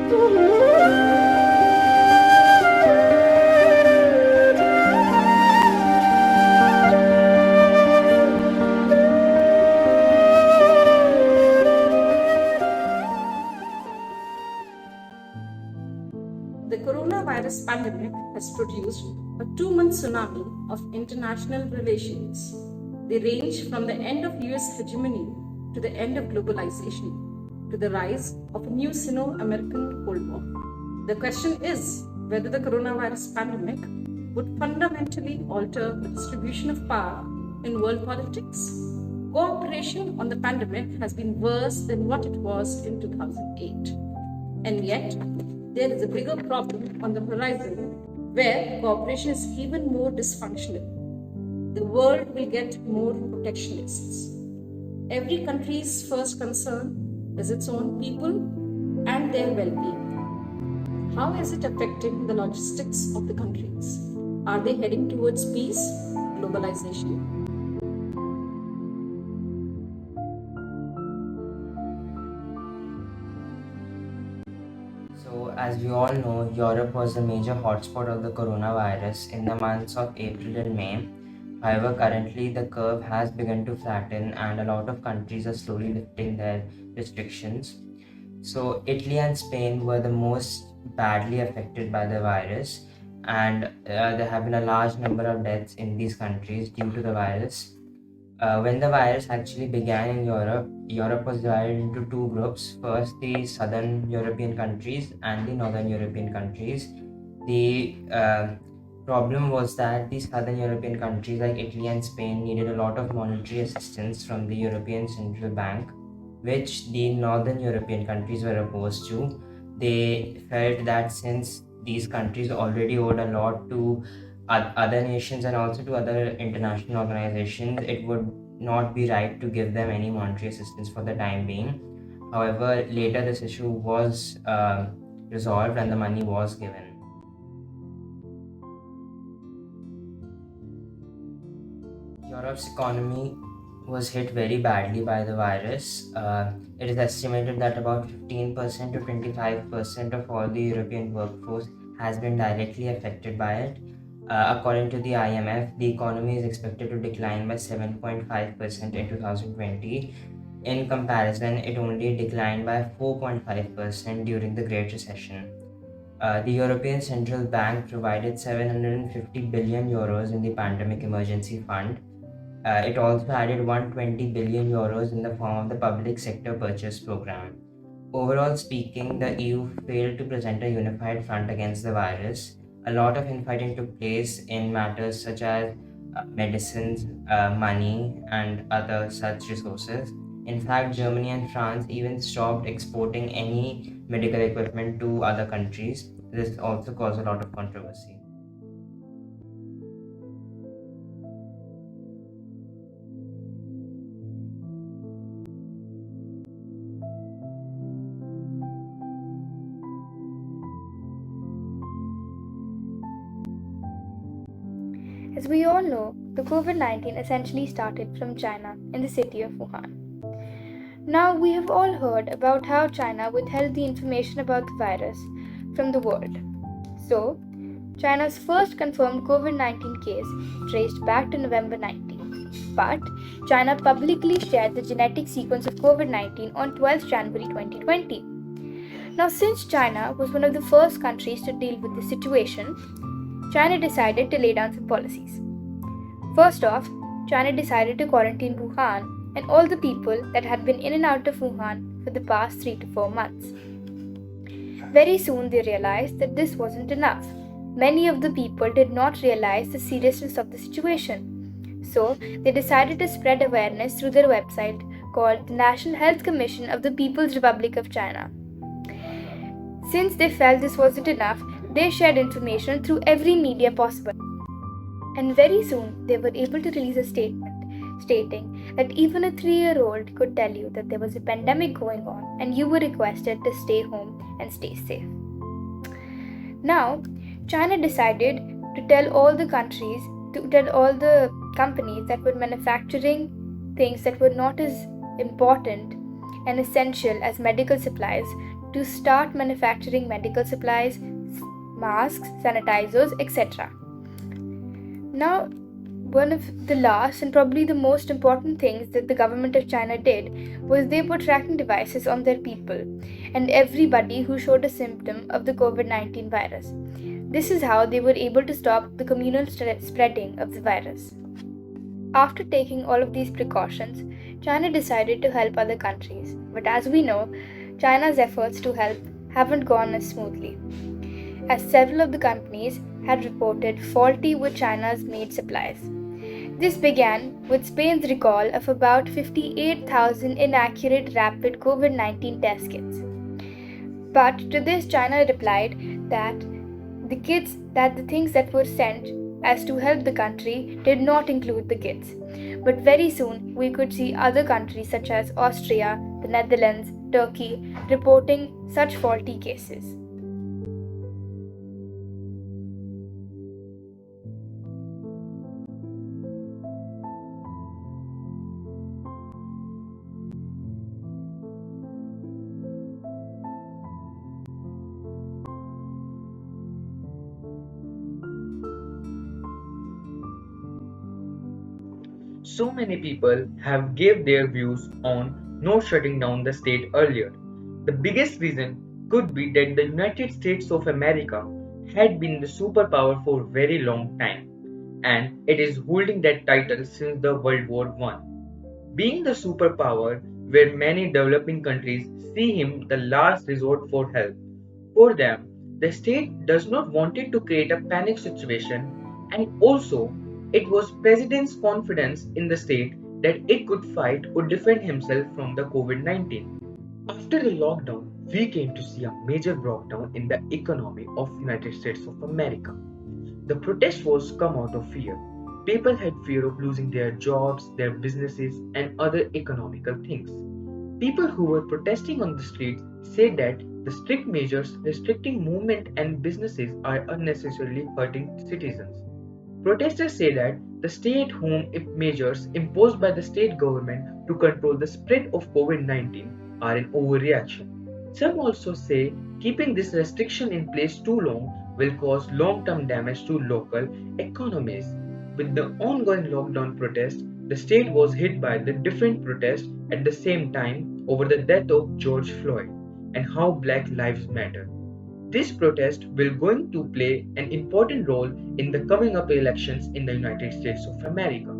The coronavirus pandemic has produced a 2-month tsunami of international relations. They range from the end of US hegemony to the end of globalization, to the rise of a new Sino-American Cold War. The question is whether the coronavirus pandemic would fundamentally alter the distribution of power in world politics. Cooperation on the pandemic has been worse than what it was in 2008. And yet, there is a bigger problem on the horizon where cooperation is even more dysfunctional. The world will get more protectionists. Every country's first concern is its own people and their well-being. How is it affecting the logistics of the countries? Are they heading towards peace, globalization? So, as we all know, Europe was the major hotspot of the coronavirus in the months of April and May. However, currently the curve has begun to flatten and a lot of countries are slowly lifting their restrictions. So, Italy and Spain were the most badly affected by the virus, and there have been a large number of deaths in these countries due to the virus. When the virus actually began in Europe, Europe was divided into two groups. First, the southern European countries and the northern European countries. The problem was that the southern European countries like Italy and Spain needed a lot of monetary assistance from the European Central Bank, which the northern European countries were opposed to. They felt that since these countries already owed a lot to other nations and also to other international organizations, it would not be right to give them any monetary assistance for the time being. However, later this issue was resolved and the money was given. Europe's economy was hit very badly by the virus. It is estimated that about 15% to 25% of all the European workforce has been directly affected by it. According to the IMF, the economy is expected to decline by 7.5% in 2020. In comparison, it only declined by 4.5% during the Great Recession. The European Central Bank provided 750 billion euros in the Pandemic Emergency Fund. It also added 120 billion euros in the form of the Public Sector Purchase Program. Overall speaking, the EU failed to present a unified front against the virus. A lot of infighting took place in matters such as medicines, money, and other such resources. In fact, Germany and France even stopped exporting any medical equipment to other countries. This also caused a lot of controversy. As we all know, the COVID-19 essentially started from China in the city of Wuhan. Now, we have all heard about how China withheld the information about the virus from the world. So, China's first confirmed COVID-19 case traced back to November 19. But China publicly shared the genetic sequence of COVID-19 on 12th January 2020. Now, since China was one of the first countries to deal with the situation, China decided to lay down some policies. First off, China decided to quarantine Wuhan and all the people that had been in and out of Wuhan for the past 3 to 4 months. Very soon they realized that this wasn't enough. Many of the people did not realize the seriousness of the situation. So they decided to spread awareness through their website called the National Health Commission of the People's Republic of China. Since they felt this wasn't enough, they shared information through every media possible. And very soon, they were able to release a statement stating that even a 3-year-old could tell you that there was a pandemic going on and you were requested to stay home and stay safe. Now, China decided to tell all the companies that were manufacturing things that were not as important and essential as medical supplies to start manufacturing medical supplies, masks, sanitizers, etc. Now, one of the last and probably the most important things that the government of China did was they put tracking devices on their people and everybody who showed a symptom of the COVID 19 virus. This is how they were able to stop the communal spreading of the virus. After taking all of these precautions, China decided to help other countries. But as we know, China's efforts to help haven't gone as smoothly, as several of the companies had reported faulty with China's made supplies. This began with Spain's recall of about 58,000 inaccurate rapid COVID 19 test kits. But to this, China replied that the things that were sent as to help the country did not include the kits. But very soon, we could see other countries such as Austria, the Netherlands, Turkey reporting such faulty cases. So many people have gave their views on not shutting down the state earlier. The biggest reason could be that the United States of America had been the superpower for a very long time, and it is holding that title since the World War I. Being the superpower where many developing countries see him the last resort for help. For them, the state does not want it to create a panic situation, and also it was President's confidence in the state that it could fight or defend himself from the COVID-19. After the lockdown, we came to see a major breakdown in the economy of United States of America. The protest was come out of fear. People had fear of losing their jobs, their businesses, and other economical things. People who were protesting on the streets said that the strict measures restricting movement and businesses are unnecessarily hurting citizens. Protesters say that the stay-at-home measures imposed by the state government to control the spread of COVID-19 are an overreaction. Some also say keeping this restriction in place too long will cause long-term damage to local economies. With the ongoing lockdown protest, the state was hit by the different protests at the same time over the death of George Floyd and how Black Lives Matter. This protest will going to play an important role in the coming up elections in the United States of America.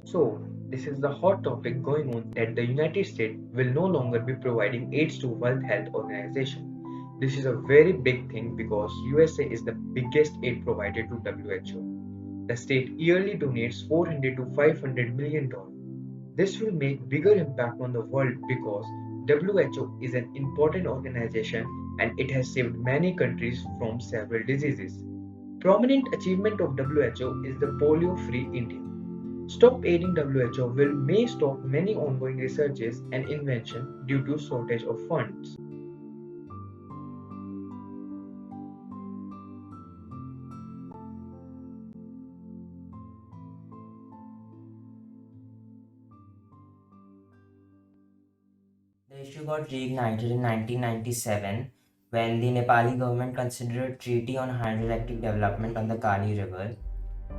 So, this is the hot topic going on that the United States will no longer be providing aids to World Health Organization. This is a very big thing because USA is the biggest aid provider to WHO. The state yearly donates 400 to 500 million dollars. This will make bigger impact on the world because WHO is an important organization and it has saved many countries from several diseases. Prominent achievement of WHO is the polio-free India. Stop aiding WHO may stop many ongoing researches and invention due to shortage of funds. The issue got reignited in 1997 when the Nepali government considered a treaty on hydroelectric development on the Kali River.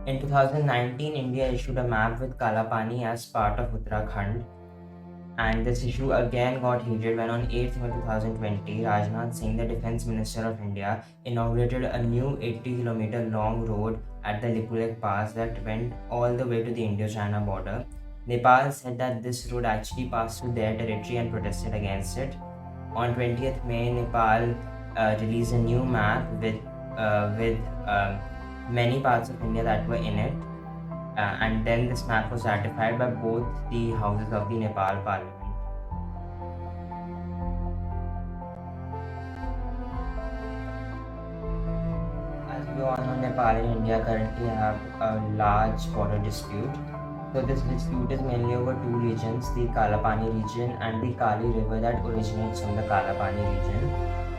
In 2019, India issued a map with Kalapani as part of Uttarakhand, and this issue again got heated when on 8th May 2020, Rajnath Singh, the Defence Minister of India, inaugurated a new 80-kilometer long road at the Lipulekh Pass that went all the way to the Indo-China border. Nepal said that this road actually passed through their territory and protested against it. On 20th May, Nepal released a new map with many parts of India that were in it, and then this map was ratified by both the houses of the Nepal parliament. As we all know, Nepal and India currently have a large border dispute. So this dispute is mainly over two regions, the Kalapani region and the Kali River that originates from the Kalapani region.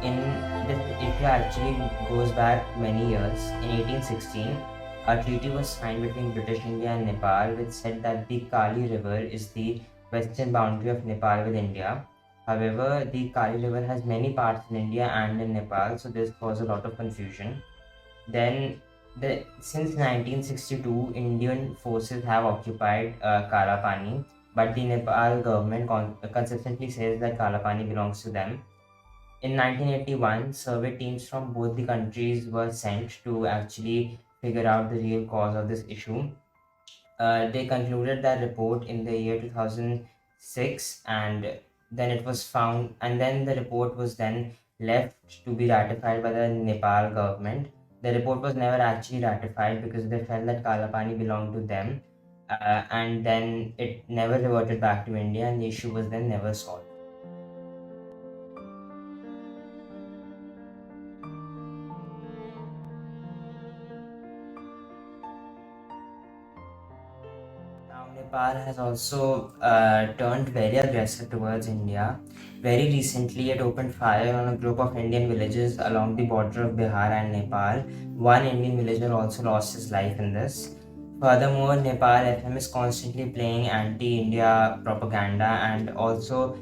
It actually goes back many years. In 1816, a treaty was signed between British India and Nepal, which said that the Kali River is the western boundary of Nepal with India. However, the Kali River has many parts in India and in Nepal, so this caused a lot of confusion. Then, since 1962, Indian forces have occupied Kala Pani, but the Nepal government consistently says that Kala Pani belongs to them. In 1981, survey teams from both the countries were sent to actually figure out the real cause of this issue. They concluded that report in the year 2006, and then it was found, and then the report was then left to be ratified by the Nepal government. The report was never actually ratified because they felt that Kalapani belonged to them, and then it never reverted back to India, and the issue was then never solved. Now, Nepal has also turned very aggressive towards India. Very recently, it opened fire on a group of Indian villages along the border of Bihar and Nepal. One Indian villager also lost his life in this. Furthermore, Nepal FM is constantly playing anti-India propaganda and also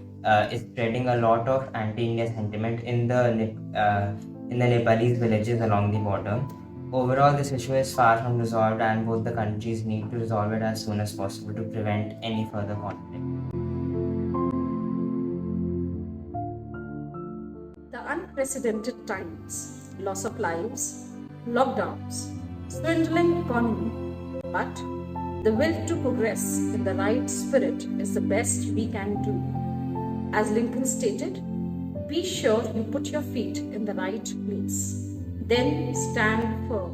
is spreading a lot of anti-India sentiment in the Nepalese villages along the border. Overall, this issue is far from resolved, and both the countries need to resolve it as soon as possible to prevent any further conflict. The unprecedented times, loss of lives, lockdowns, swindling economy, but the will to progress in the right spirit is the best we can do. As Lincoln stated, be sure you put your feet in the right place. Then stand firm.